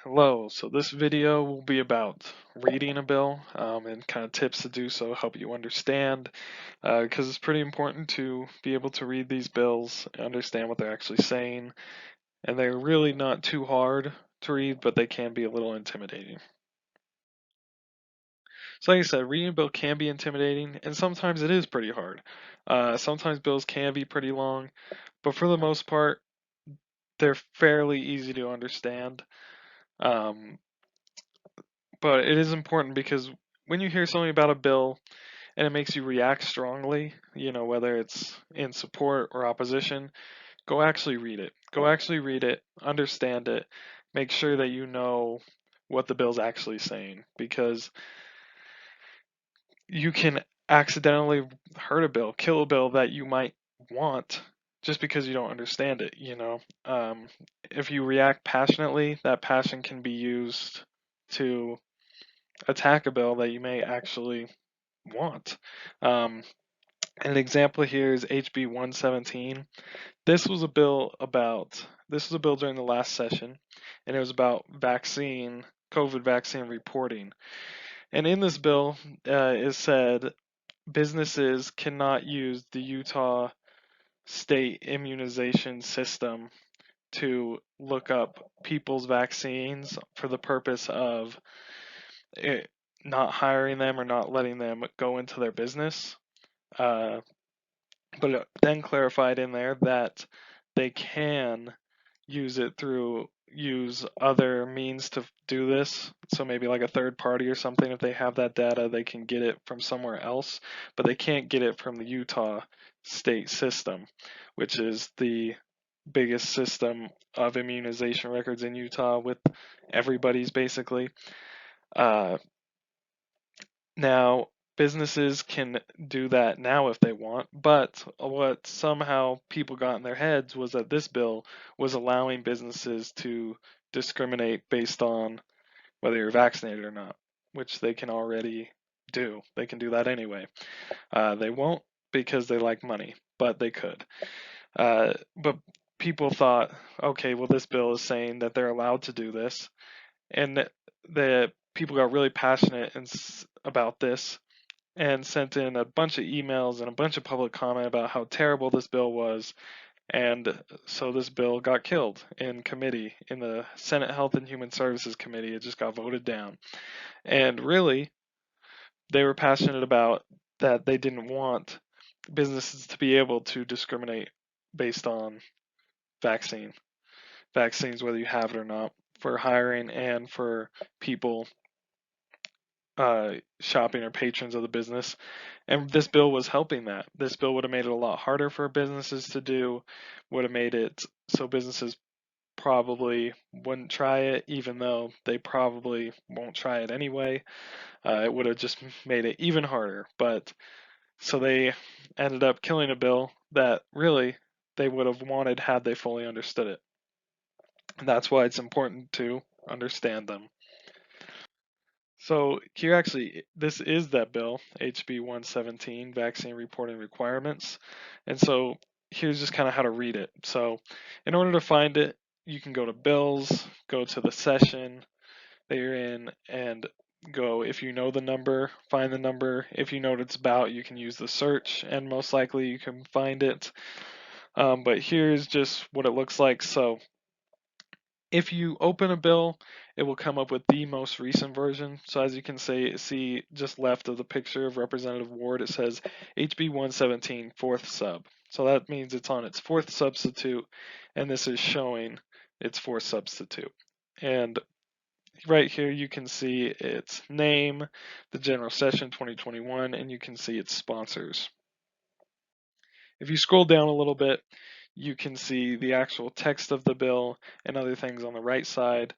Hello, so this video will be about reading a bill and kind of tips to do so, help you understand, because it's pretty important to be able to read these bills, understand what they're actually saying, and they're really not too hard to read, but they can be a little intimidating. So like I said, reading a bill can be intimidating, and sometimes it is pretty hard. Sometimes bills can be pretty long, but for the most part, they're fairly easy to understand. Um, but it is important because when you hear something about a bill and it makes you react strongly, whether it's in support or opposition, go actually read it. Go actually read it, understand it, make sure that you know what the bill's actually saying because you can accidentally hurt a bill, kill a bill that you might want just because you don't understand it. If you react passionately, that passion can be used to attack a bill that you may actually want. Um, an example here is HB 117. This was a bill during the last session, and it was about COVID vaccine reporting. And in this bill, it said businesses cannot use the Utah state immunization system to look up people's vaccines for the purpose of it, not hiring them or not letting them go into their business. Uh, but it then clarified in there that they can use other means to do this. So maybe like a third party or something. If they have that data, they can get it from somewhere else, but they can't get it from the Utah state system, which is the biggest system of immunization records in Utah with everybody's basically. Uh, Now, businesses can do that now if they want, but what somehow people got in their heads was that this bill was allowing businesses to discriminate based on whether you're vaccinated or not, which they can already do. They can do that anyway. They won't because they like money, but they could. But people thought, okay, well, this bill is saying that they're allowed to do this, and the people got really passionate about this and sent in a bunch of emails and a bunch of public comment about how terrible this bill was. And so this bill got killed in committee, in the Senate Health and Human Services Committee. It just got voted down. And really, they were passionate about that they didn't want businesses to be able to discriminate based on vaccine vaccines, whether you have it or not, for hiring and for people shopping or patrons of the business. And this bill was helping that. This bill would have made it a lot harder for businesses to do, would have made it so businesses probably wouldn't try it, even though they probably won't try it anyway. It would have just made it even harder. But so they ended up killing a bill that really they would have wanted had they fully understood it. And that's why it's important to understand them. So here actually, this is that bill, HB 117, Vaccine Reporting Requirements. And so here's just kind of how to read it. So in order to find it, you can go to bills, go to the session that you're in, and go, if you know the number, find the number. If you know what it's about, you can use the search, and most likely you can find it. But here's just what it looks like. So if you open a bill, it will come up with the most recent version. So as you can see just left of the picture of Representative Ward, it says HB 117 fourth sub. So that means it's on its fourth substitute, and this is showing its fourth substitute. And right here you can see its name, the General Session 2021, and you can see its sponsors. If you scroll down a little bit, you can see the actual text of the bill and other things on the right side.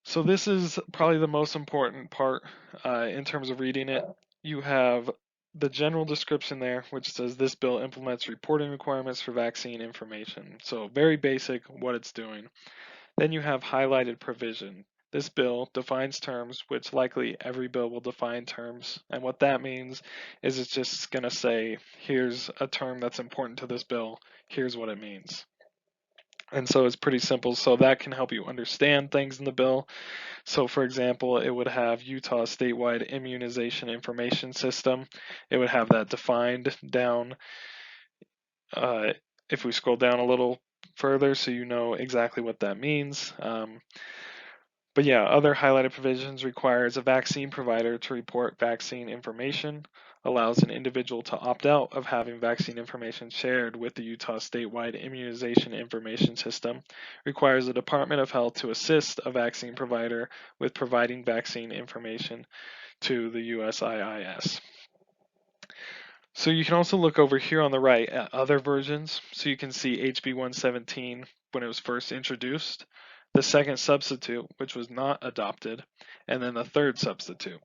So this is probably the most important part in terms of reading it. You have the general description there, which says this bill implements reporting requirements for vaccine information. So very basic what it's doing. Then you have highlighted provision. This bill defines terms, which likely every bill will define terms. And what that means is it's just going to say, here's a term that's important to this bill, here's what it means. And so it's pretty simple. So that can help you understand things in the bill. So for example, it would have Utah statewide immunization information system. It would have that defined down. If we scroll down a little further, so you know exactly what that means. But yeah, other highlighted provisions requires a vaccine provider to report vaccine information, allows an individual to opt out of having vaccine information shared with the Utah statewide immunization information system, requires the Department of Health to assist a vaccine provider with providing vaccine information to the USIIS. So you can also look over here on the right at other versions. So you can see HB 117 when it was first introduced, the second substitute, which was not adopted, and then the third substitute.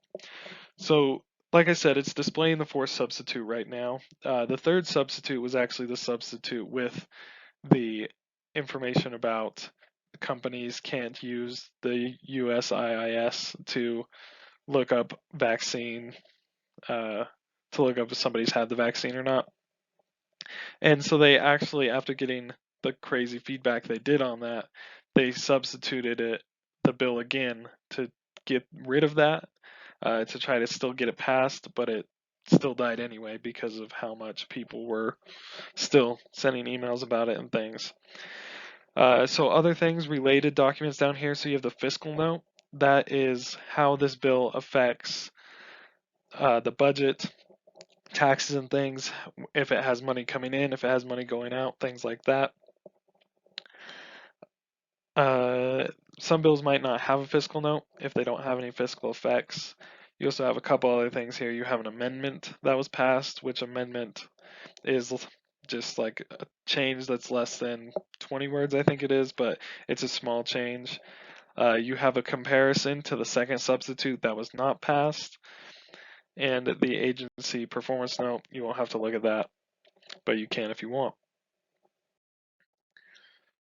So like I said, it's displaying the fourth substitute right now. The third substitute was actually the substitute with the information about companies can't use the USIIS to look up vaccine to look up if somebody's had the vaccine or not. And so they actually, after getting the crazy feedback they did on that, they substituted the bill again to get rid of that, to try to still get it passed, but it still died anyway because of how much people were still sending emails about it and things. So other things, related documents down here. So you have the fiscal note. That is how this bill affects the budget, taxes and things, if it has money coming in, if it has money going out, things like that. Some bills might not have a fiscal note if they don't have any fiscal effects. You also have a couple other things here. You have an amendment that was passed, which amendment is just like a change that's less than 20 words, I think it is, but it's a small change. You have a comparison to the second substitute that was not passed, and the agency performance note. You won't have to look at that, but you can if you want.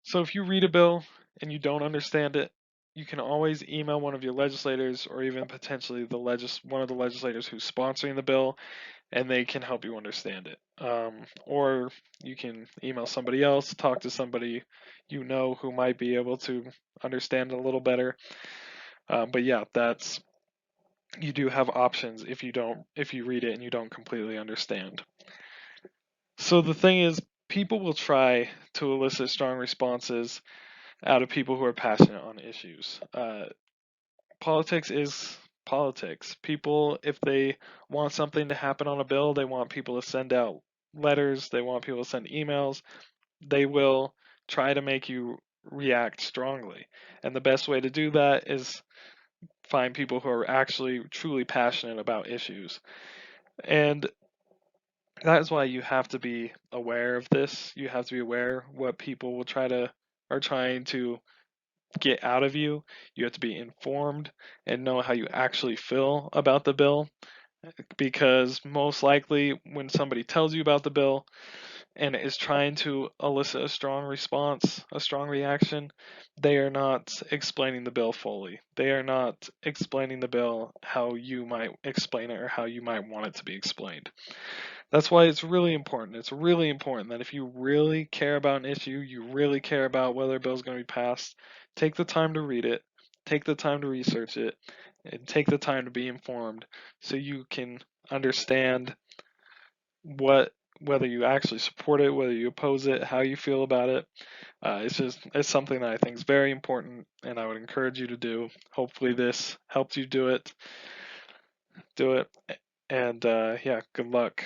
So if you read a bill and you don't understand it, you can always email one of your legislators or even potentially one of the legislators who's sponsoring the bill, and they can help you understand it. Or you can email somebody else, talk to somebody you know who might be able to understand it a little better. But yeah, you do have options if you read it and you don't completely understand. So the thing is, people will try to elicit strong responses out of people who are passionate on issues. Politics is politics. People, if they want something to happen on a bill, they want people to send out letters, they want people to send emails, they will try to make you react strongly. And the best way to do that is find people who are actually truly passionate about issues. And that is why you have to be aware of this. You have to be aware what people will are trying to get out of you. You have to be informed and know how you actually feel about the bill, because most likely when somebody tells you about the bill and is trying to elicit a strong response, a strong reaction, they are not explaining the bill fully. They are not explaining the bill how you might explain it or how you might want it to be explained. That's why it's really important. It's really important that if you really care about an issue, you really care about whether a bill is going to be passed, take the time to read it, take the time to research it, and take the time to be informed so you can understand whether you actually support it, whether you oppose it, how you feel about it. It's something that I think is very important, and I would encourage you to do. Hopefully, this helped you do it. And yeah, good luck.